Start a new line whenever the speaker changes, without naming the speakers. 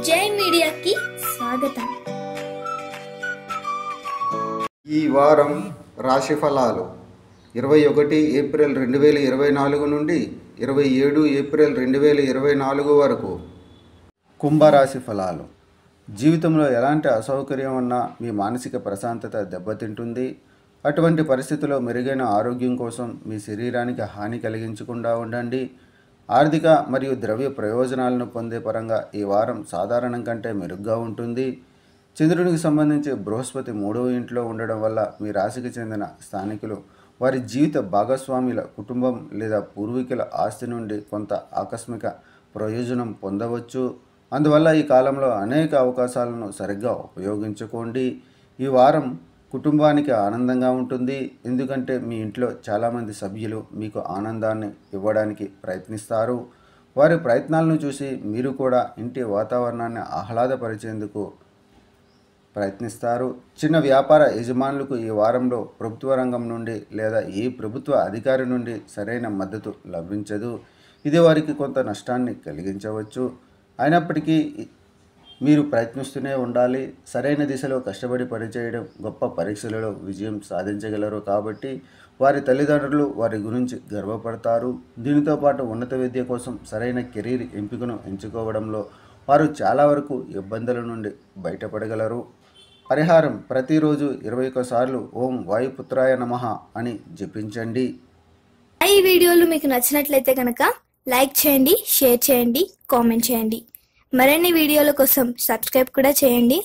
జై మీడియాకి స్వాగతం.
ఈ వారం రాశి ఫలాలు 21 ఏప్రిల్ 2024 నుండి 27 ఏప్రిల్ 2024 వరకు. కుంభరాశి ఫలాలు. జీవితంలో ఎలాంటి అసౌకర్యం ఉన్నా మీ మానసిక ప్రశాంతత దెబ్బతింటుంది. అటువంటి పరిస్థితుల్లో మెరుగైన ఆరోగ్యం కోసం మీ శరీరానికి హాని కలిగించకుండా ఉండండి. ఆర్థిక మరియు ద్రవ్య ప్రయోజనాలను పొందే పరంగా ఈ వారం సాధారణం కంటే మెరుగ్గా ఉంటుంది. చంద్రునికి సంబంధించి బృహస్పతి 3వ ఇంట్లో ఉండడం వల్ల మీ రాశికి చెందిన స్థానికులు వారి జీవిత భాగస్వాముల కుటుంబం లేదా పూర్వీకుల ఆస్తి నుండి కొంత ఆకస్మిక ప్రయోజనం పొందవచ్చు. అందువల్ల ఈ కాలంలో అనేక అవకాశాలను సరిగ్గా ఉపయోగించుకోండి. ఈ వారం కుటుంబానికి ఆనందంగా ఉంటుంది, ఎందుకంటే మీ ఇంట్లో చాలామంది సభ్యులు మీకు ఆనందాన్ని ఇవ్వడానికి ప్రయత్నిస్తారు. వారి ప్రయత్నాలను చూసి మీరు కూడా ఇంటి వాతావరణాన్ని ఆహ్లాదపరిచేందుకు ప్రయత్నిస్తారు. చిన్న వ్యాపార యజమానులకు ఈ వారంలో ప్రభుత్వ రంగం నుండి లేదా ఏ ప్రభుత్వ అధికారి నుండి సరైన మద్దతు లభించదు. ఇది వారికి కొంత నష్టాన్ని కలిగించవచ్చు. అయినప్పటికీ మీరు ప్రయత్నిస్తూనే ఉండాలి. సరైన దిశలో కష్టపడి పనిచేయడం గొప్ప పరీక్షలలో విజయం సాధించగలరు కాబట్టి వారి తల్లిదండ్రులు వారి గురించి గర్వపడతారు. దీనితో పాటు ఉన్నత విద్య కోసం సరైన కెరీర్ ఎంపికను ఎంచుకోవడంలో వారు చాలా వరకు ఇబ్బందుల నుండి బయటపడగలరు. పరిహారం: ప్రతిరోజు 21 సార్లు ఓం వాయుపుత్రాయ నమః అని జపించండి.
ఈ వీడియోలు మీకు నచ్చినట్లయితే కనుక లైక్ చేయండి, షేర్ చేయండి, కామెంట్ చేయండి. మరిన్ని వీడియోల కోసం సబ్స్క్రైబ్ కూడా చేయండి.